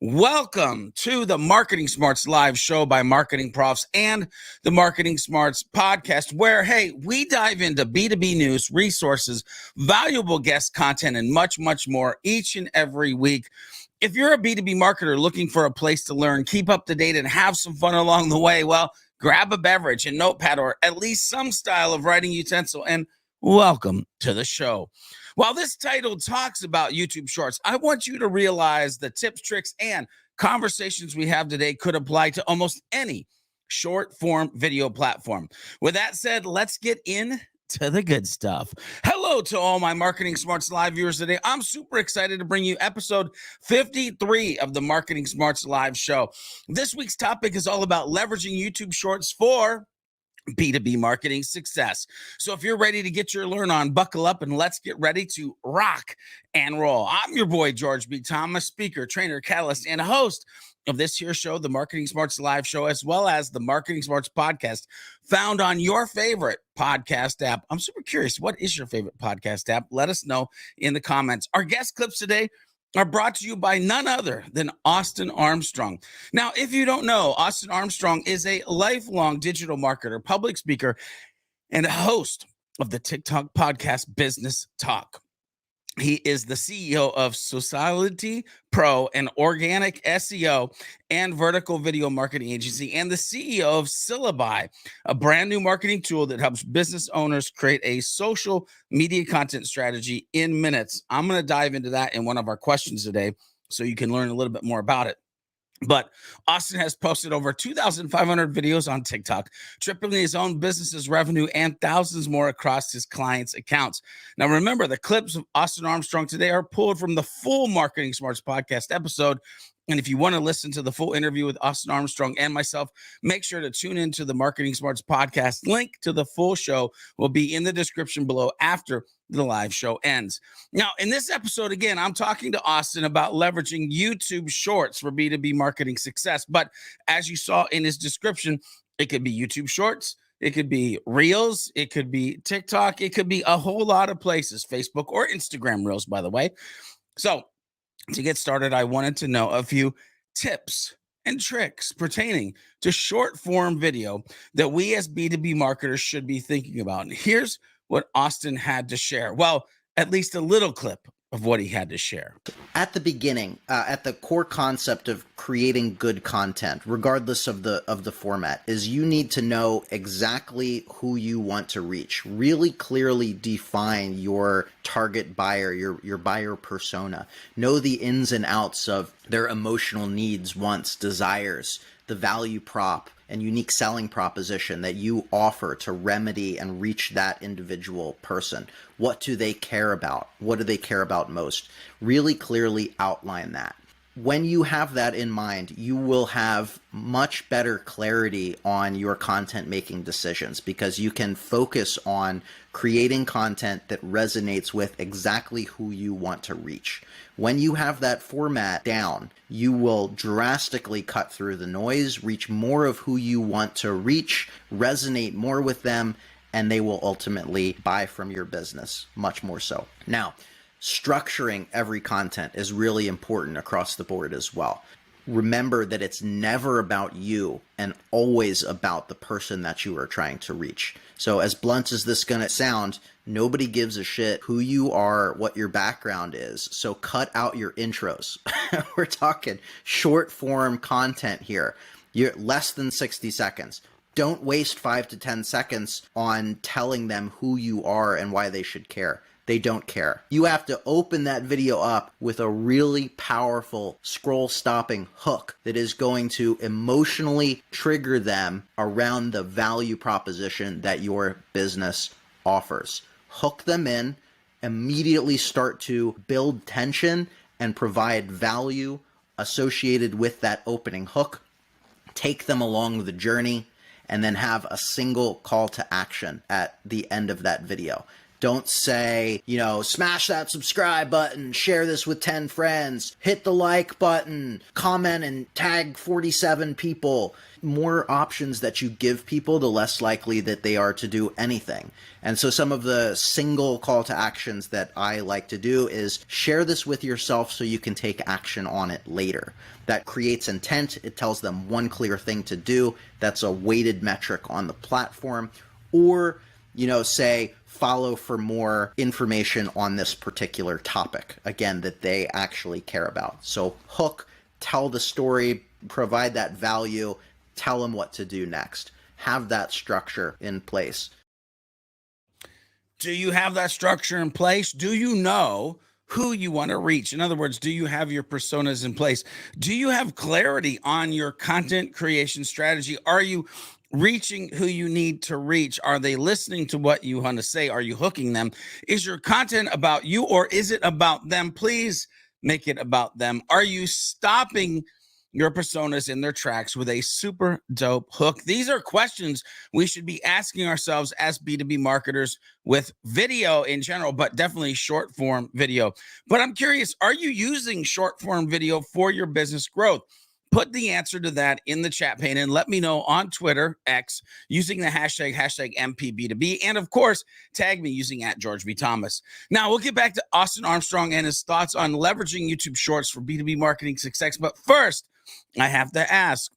Welcome to the Marketing Smarts live show by MarketingProfs and the Marketing Smarts podcast, where, hey, we dive into B2B news, resources, valuable guest content, and much, much more each and every week. If you're a B2B marketer looking for a place to learn, keep up to date, and have some fun along the way, well, grab a beverage, a notepad, or at least some style of writing utensil, and welcome to the show. While this title talks about YouTube Shorts, I want you to realize the tips, tricks, and conversations we have today could apply to almost any short form video platform. With that said, let's get into the good stuff. Hello to all my Marketing Smarts live viewers today. I'm super excited to bring you episode 53 of the Marketing Smarts live show. This week's topic is all about leveraging YouTube Shorts for B2B marketing success. So if you're ready to get your learn on, buckle up and let's get ready to rock and roll. I'm your boy, George B. Thomas, speaker, trainer, catalyst, and host of this here show, the Marketing Smarts live show, as well as the Marketing Smarts podcast, found on your favorite podcast app. I'm super curious, what is your favorite podcast app? Let us know in the comments. Our guest clips today are brought to you by none other than Austin Armstrong. Now, if you don't know, Austin Armstrong is a lifelong digital marketer, public speaker, and host of the TikTok podcast Business Talk. He is the CEO of Sociality Pro, an organic SEO and vertical video marketing agency, and the CEO of Syllabi, a brand new marketing tool that helps business owners create a social media content strategy in minutes. I'm going to dive into that in one of our questions today so you can learn a little bit more about it. But Austin has posted over 2,500 videos on TikTok, tripling his own business's revenue and thousands more across his clients' accounts. Now, remember, the clips of Austin Armstrong today are pulled from the full Marketing Smarts podcast episode. And if you want to listen to the full interview with Austin Armstrong and myself, make sure to tune into the Marketing Smarts podcast. Link to the full show will be in the description below after the live show ends. Now, in this episode, again, I'm talking to Austin about leveraging YouTube Shorts for B2B marketing success. But as you saw in his description, it could be YouTube Shorts, it could be Reels, it could be TikTok, it could be a whole lot of places, Facebook or Instagram Reels, by the way. So to get started, I wanted to know a few tips and tricks pertaining to short form video that we as B2B marketers should be thinking about. And here's what Austin had to share. Well, at least a little clip of what he had to share. At the beginning, at the core concept of creating good content, regardless of the format, is you need to know exactly who you want to reach. Really clearly define your target buyer, your buyer persona. Know the ins and outs of their emotional needs, wants, desires, the value prop and unique selling proposition that you offer to remedy and reach that individual person. What do they care about? What do they care about most? Really clearly outline that. When you have that in mind, you will have much better clarity on your content making decisions because you can focus on creating content that resonates with exactly who you want to reach. When you have that format down, you will drastically cut through the noise, reach more of who you want to reach, resonate more with them, and they will ultimately buy from your business, much more so. Now, structuring every content is really important across the board as well. Remember that it's never about you and always about the person that you are trying to reach. So as blunt as this is going to sound, nobody gives a shit who you are, what your background is. So cut out your intros. We're talking short form content here. You're less than 60 seconds. Don't waste 5 to 10 seconds on telling them who you are and why they should care. They don't care. You have to open that video up with a really powerful scroll stopping hook that is going to emotionally trigger them around the value proposition that your business offers. Hook them in, immediately start to build tension and provide value associated with that opening hook. Take them along the journey and then have a single call to action at the end of that video. Don't say, smash that subscribe button, share this with 10 friends, hit the like button, comment and tag 47 people. More options that you give people, the less likely that they are to do anything. And so some of the single call to actions that I like to do is share this with yourself so you can take action on it later. That creates intent. It tells them one clear thing to do. That's a weighted metric on the platform. Or, say, follow for more information on this particular topic, again, that they actually care about. So hook, tell the story, provide that value, tell them what to do next. Have that structure in place. Do you have that structure in place? Do you know who you want to reach? In other words, do you have your personas in place? Do you have clarity on your content creation strategy? Are you reaching who you need to reach? Are they listening to what you want to say? Are you hooking them? Is your content about you or is it about them? Please make it about them. Are you stopping your personas in their tracks with a super dope hook? These are questions we should be asking ourselves as B2B marketers with video in general, but definitely short form video. But I'm curious, are you using short form video for your business growth? Put the answer to that in the chat pane and let me know on Twitter, X, using the hashtag MPB2B. And of course, tag me using @GeorgeBThomas. Now we'll get back to Austin Armstrong and his thoughts on leveraging YouTube Shorts for B2B marketing success. But first, I have to ask,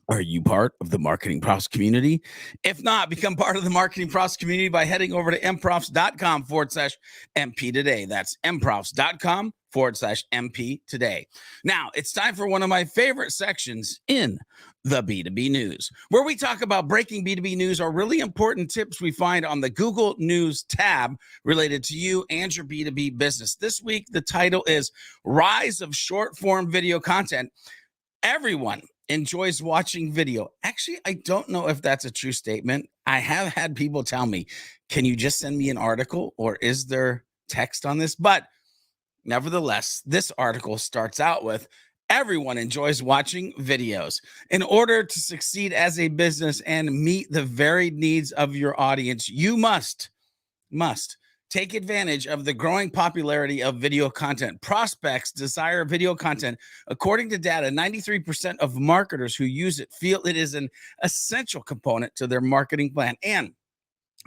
are you part of the MarketingProfs community? If not, become part of the MarketingProfs community by heading over to mprofs.com/MP today. That's mprofs.com/MP today. Now, it's time for one of my favorite sections in the B2B News, where we talk about breaking B2B news or really important tips we find on the Google News tab related to you and your B2B business. This week, the title is Rise of Short Form Video Content. Everyone enjoys watching video. Actually, I don't know if that's a true statement. I have had people tell me, can you just send me an article or is there text on this? But nevertheless, this article starts out with, everyone enjoys watching videos. In order to succeed as a business and meet the varied needs of your audience, you must take advantage of the growing popularity of video content. Prospects desire video content. According to data, 93% of marketers who use it feel it is an essential component to their marketing plan, and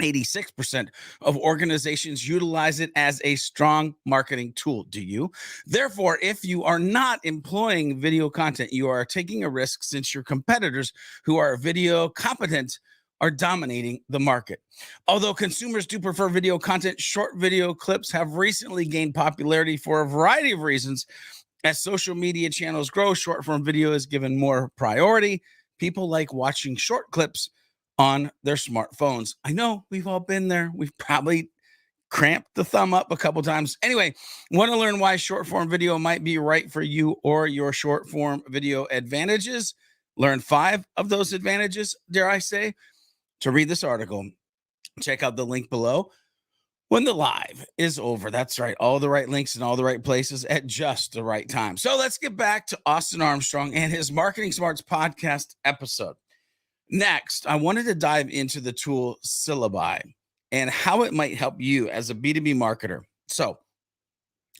86% of organizations utilize it as a strong marketing tool. Do you? Therefore, if you are not employing video content, you are taking a risk, since your competitors who are video competent are dominating the market. Although consumers do prefer video content, short video clips have recently gained popularity for a variety of reasons. As social media channels grow, short form video is given more priority. People like watching short clips on their smartphones. I know we've all been there. We've probably cramped the thumb up a couple times. Anyway, want to learn why short form video might be right for you or your short form video advantages? Learn 5 of those advantages, dare I say? To read this article, check out the link below when the live is over. That's right. All the right links in all the right places at just the right time. So let's get back to Austin Armstrong and his Marketing Smarts podcast episode. Next, I wanted to dive into the tool Syllabi and how it might help you as a B2B marketer. So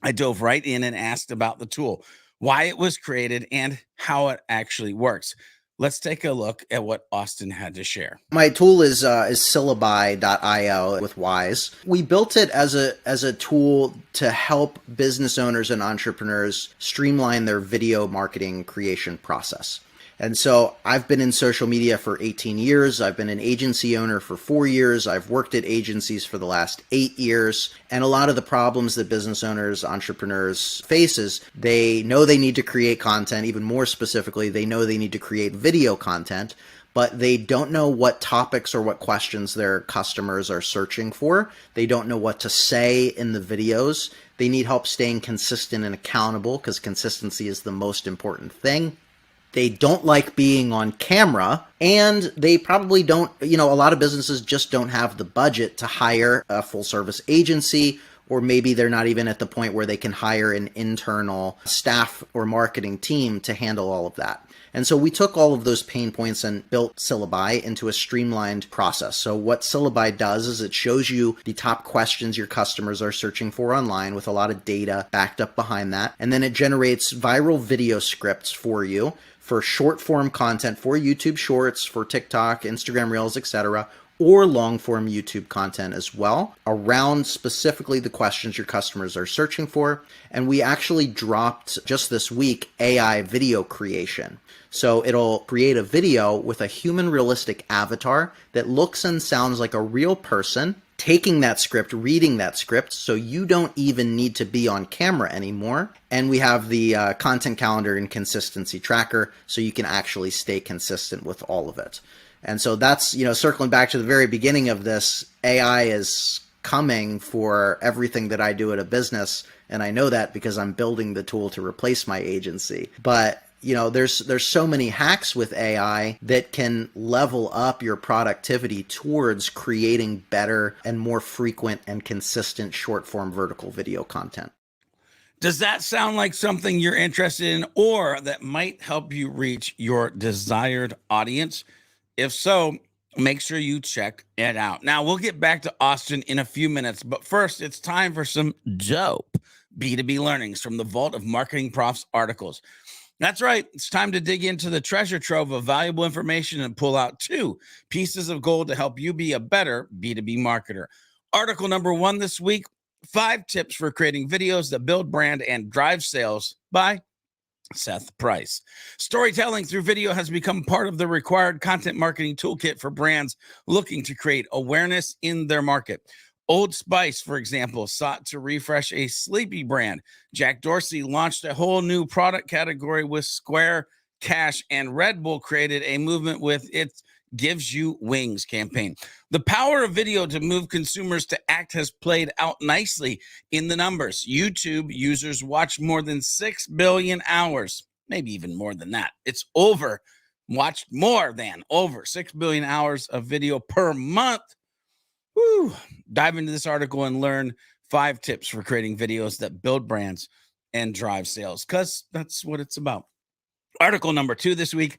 I dove right in and asked about the tool, why it was created, and how it actually works. Let's take a look at what Austin had to share. My tool is syllabi.io with Wise. We built it as a tool to help business owners and entrepreneurs streamline their video marketing creation process. And so I've been in social media for 18 years. I've been an agency owner for 4 years. I've worked at agencies for the last 8 years. And a lot of the problems that business owners, entrepreneurs faces, they know they need to create content. Even more specifically, they know they need to create video content, but they don't know what topics or what questions their customers are searching for. They don't know what to say in the videos. They need help staying consistent and accountable, because consistency is the most important thing. They don't like being on camera, and they probably don't, a lot of businesses just don't have the budget to hire a full service agency or maybe they're not even at the point where they can hire an internal staff or marketing team to handle all of that. And so we took all of those pain points and built Syllabi into a streamlined process. So what Syllabi does is it shows you the top questions your customers are searching for online with a lot of data backed up behind that. And then it generates viral video scripts for you for short form content for YouTube Shorts, for TikTok, Instagram Reels, etc., or long form YouTube content as well around specifically the questions your customers are searching for. And we actually dropped just this week AI video creation. So it'll create a video with a human realistic avatar that looks and sounds like a real person taking that script, reading that script, so you don't even need to be on camera anymore. And we have the content calendar and consistency tracker, so you can actually stay consistent with all of it. And so that's, circling back to the very beginning of this, AI is coming for everything that I do at a business. And I know that because I'm building the tool to replace my agency. But there's so many hacks with AI that can level up your productivity towards creating better and more frequent and consistent short form vertical video content. Does that sound like something you're interested in or that might help you reach your desired audience? If so, make sure you check it out. Now, we'll get back to Austin in a few minutes, but first, it's time for some dope B2B learnings from the Vault of MarketingProfs articles. That's right. It's time to dig into the treasure trove of valuable information and pull out 2 pieces of gold to help you be a better B2B marketer. Article number 1 this week, 5 tips for creating videos that build brand and drive sales by Seth Price. Storytelling through video has become part of the required content marketing toolkit for brands looking to create awareness in their market. Old Spice, for example, sought to refresh a sleepy brand. Jack Dorsey launched a whole new product category with Square Cash, and Red Bull created a movement with its Gives You Wings campaign. The power of video to move consumers to act has played out nicely in the numbers. YouTube users watch more than 6 billion hours, maybe even more than that. It's over 6 billion hours of video per month. Woo. Dive into this article and learn 5 tips for creating videos that build brands and drive sales, because that's what it's about. Article number 2 this week,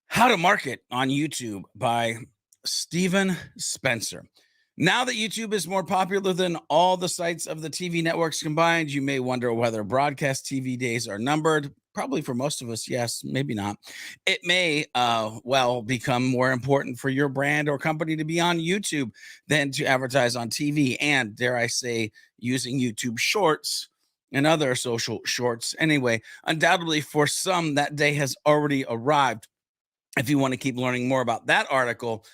How to Market on YouTube by Stephen Spencer. Now that YouTube is more popular than all the sites of the TV networks combined, you may wonder whether broadcast TV days are numbered. Probably for most of us, yes, maybe not. It may, become more important for your brand or company to be on YouTube than to advertise on TV and, dare I say, using YouTube Shorts and other social shorts. Anyway, undoubtedly for some, that day has already arrived. If you want to keep learning more about that article,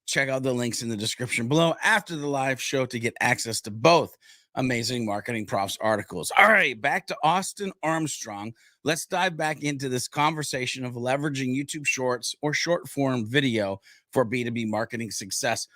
check out the links in the description below after the live show to get access to both amazing MarketingProfs articles. All right, back to Austin Armstrong. Let's dive back into this conversation of leveraging YouTube Shorts or short form video for B2B marketing success.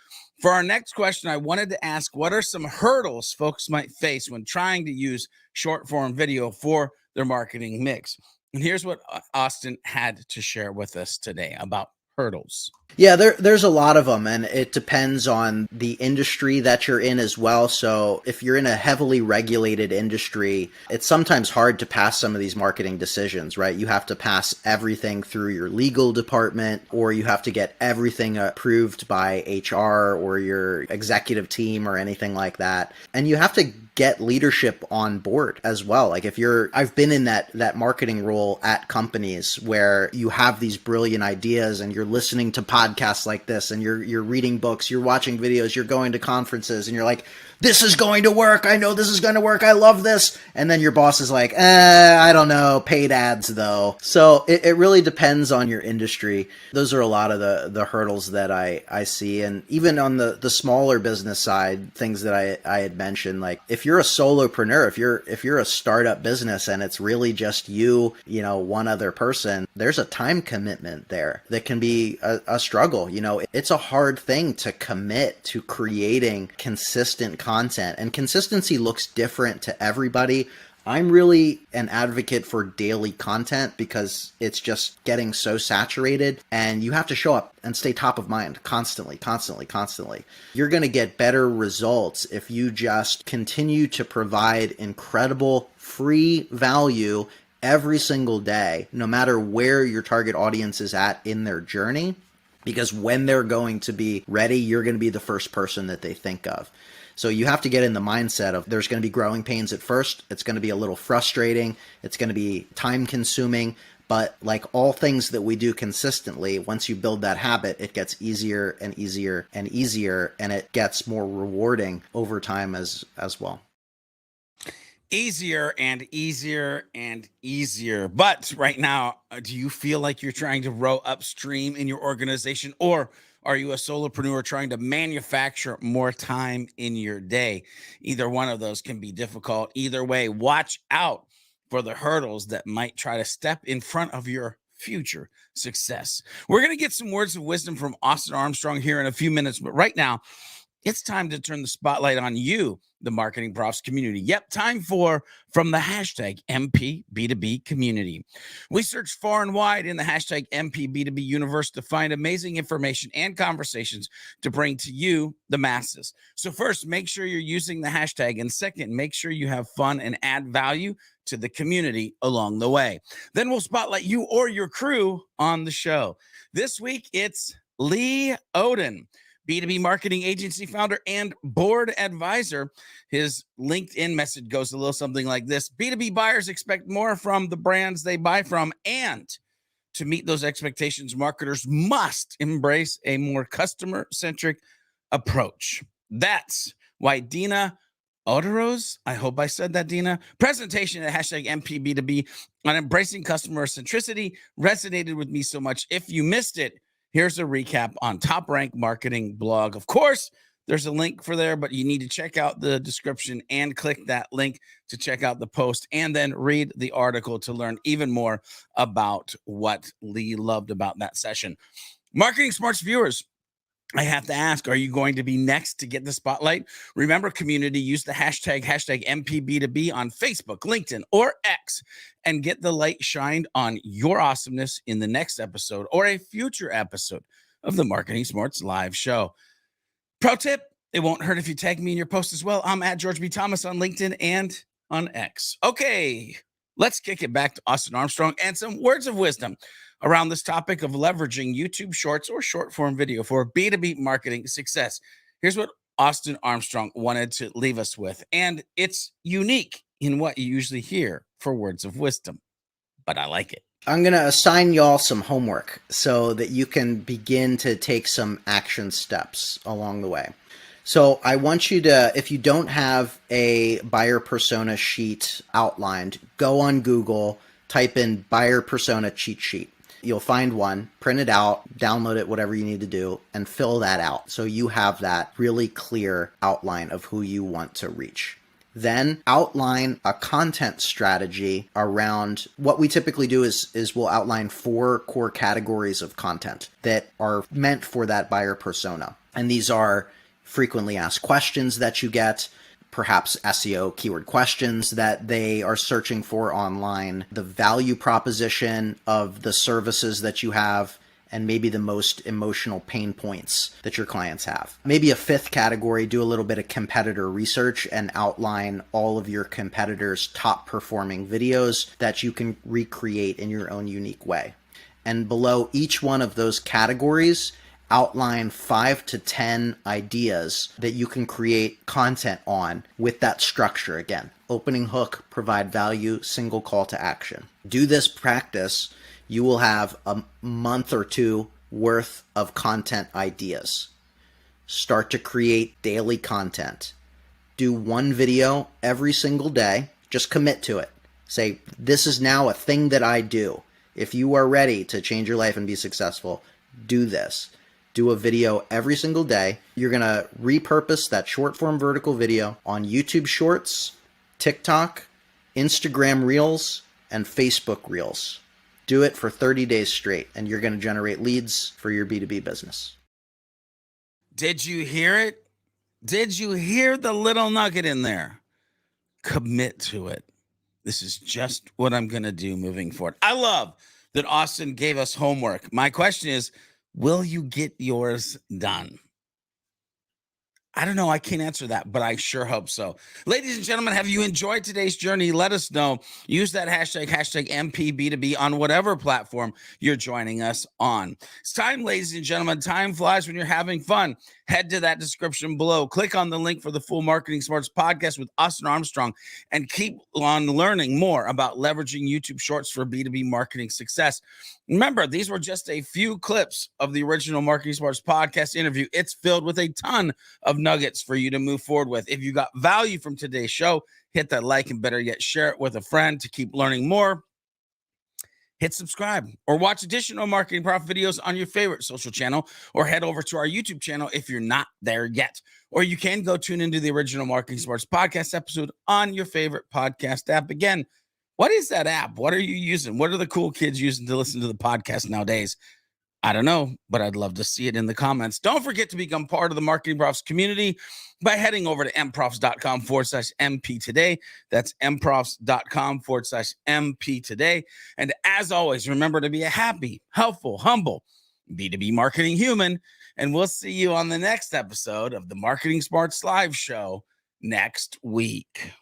For our next question, I wanted to ask, what are some hurdles folks might face when trying to use short form video for their marketing mix? And here's what Austin had to share with us today about hurdles. Yeah, there's a lot of them, and it depends on the industry that you're in as well. So if you're in a heavily regulated industry, it's sometimes hard to pass some of these marketing decisions, right? You have to pass everything through your legal department, or you have to get everything approved by HR or your executive team or anything like that. And you have to get leadership on board as well. Like I've been in that marketing role at companies where you have these brilliant ideas and you're listening to podcasts like this and you're reading books, you're watching videos, you're going to conferences, and you're like, this is going to work. I know this is going to work. I love this. And then your boss is like, I don't know, paid ads though. So it really depends on your industry. Those are a lot of the hurdles that I see. And even on the smaller business side, things that I had mentioned, like if you're a solopreneur, if you're a startup business and it's really just you, one other person, there's a time commitment there that can be a struggle. It's a hard thing to commit to creating consistent content, and consistency looks different to everybody. I'm really an advocate for daily content because it's just getting so saturated and you have to show up and stay top of mind constantly, constantly, constantly. You're going to get better results if you just continue to provide incredible free value every single day, no matter where your target audience is at in their journey. Because when they're going to be ready, you're going to be the first person that they think of. So you have to get in the mindset of there's going to be growing pains at first. It's going to be a little frustrating. It's going to be time consuming. But like all things that we do consistently, once you build that habit, it gets easier and easier and easier, and it gets more rewarding over time as well. Easier and easier and easier. But right now, do you feel like you're trying to row upstream in your organization, or are you a solopreneur trying to manufacture more time in your day? Either one of those can be difficult. Either way, watch out for the hurdles that might try to step in front of your future success. We're going to get some words of wisdom from Austin Armstrong here in a few minutes, but right now, it's time to turn the spotlight on you, the Marketing Profs community. Yep, time for From the hashtag MP B2B community. We searched far and wide in the hashtag MP B2B universe to find amazing information and conversations to bring to you, the masses. So first, make sure you're using the hashtag. And second, make sure you have fun and add value to the community along the way. Then we'll spotlight you or your crew on the show. This week, it's Lee Oden, B2B marketing agency founder and board advisor. His LinkedIn message goes a little something like this: B2B buyers expect more from the brands they buy from, and to meet those expectations, marketers must embrace a more customer-centric approach. That's why Dina Oderos, I hope I said that, Dina, presentation at hashtag MPB2B on embracing customer centricity resonated with me so much. If you missed it, here's a recap on Top Rank Marketing blog. Of course, there's a link for there, but you need to check out the description and click that link to check out the post and then read the article to learn even more about what Lee loved about that session. Marketing Smarts viewers, I have to ask, are you going to be next to get the spotlight? Remember, community, use the hashtag MPB2B on Facebook, LinkedIn, or X, and get the light shined on your awesomeness in the next episode or a future episode of the Marketing Smarts live show. Pro tip, it won't hurt if you tag me in your post as well. I'm at George B. Thomas on LinkedIn and on X. Okay, let's kick it back to Austin Armstrong and some words of wisdom around this topic of leveraging YouTube Shorts or short form video for B2B marketing success. Here's what Austin Armstrong wanted to leave us with, and it's unique in what you usually hear for words of wisdom, but I like it. I'm going to assign y'all some homework so that you can begin to take some action steps along the way. So I want you to, if you don't have a buyer persona sheet outlined, go on Google, type in buyer persona cheat sheet. You'll find one, print it out, download it, whatever you need to do, and fill that out so you have that really clear outline of who you want to reach. Then outline a content strategy around what we typically do is we'll outline 4 core categories of content that are meant for that buyer persona. And these are frequently asked questions that you get, perhaps SEO keyword questions that they are searching for online, the value proposition of the services that you have, and maybe the most emotional pain points that your clients have. Maybe a 5th category, do a little bit of competitor research and outline all of your competitors' top performing videos that you can recreate in your own unique way. And below each one of those categories, outline 5 to 10 ideas that you can create content on with that structure. Again, opening hook, provide value, single call to action. Do this practice, you will have a month or 2 worth of content ideas. Start to create daily content. Do 1 video every single day. Just commit to it. Say, this is now a thing that I do. If you are ready to change your life and be successful, do this. Do a video every single day. You're going to repurpose that short form vertical video on YouTube Shorts, TikTok, Instagram Reels, and Facebook Reels. Do it for 30 days straight, and you're going to generate leads for your B2B business. Did you hear it? Did you hear the little nugget in there? Commit to it. This is just what I'm going to do moving forward. I love that Austin gave us homework. My question is, will you get yours done? I don't know. I can't answer that, but I sure hope so. Ladies and gentlemen, have you enjoyed today's journey? Let us know. Use that hashtag MPB2B on whatever platform you're joining us on. It's time, ladies and gentlemen. Time flies when you're having fun. Head to that description below. Click on the link for the full Marketing Smarts podcast with Austin Armstrong and keep on learning more about leveraging YouTube Shorts for B2B marketing success. Remember, these were just a few clips of the original Marketing Smarts podcast interview. It's filled with a ton of nuggets for you to move forward with. If you got value from today's show, hit that like and better yet, share it with a friend to keep learning more. Hit subscribe or watch additional Marketing Prof videos on your favorite social channel, or head over to our YouTube channel if you're not there yet. Or you can go tune into the original Marketing Smarts podcast episode on your favorite podcast app. Again, what is that app? What are you using? What are the cool kids using to listen to the podcast nowadays? I don't know, but I'd love to see it in the comments. Don't forget to become part of the Marketing Profs community by heading over to mprofs.com/MP today. That's mprofs.com/MP today. And as always, remember to be a happy, helpful, humble B2B marketing human. And we'll see you on the next episode of the Marketing Smarts Live Show next week.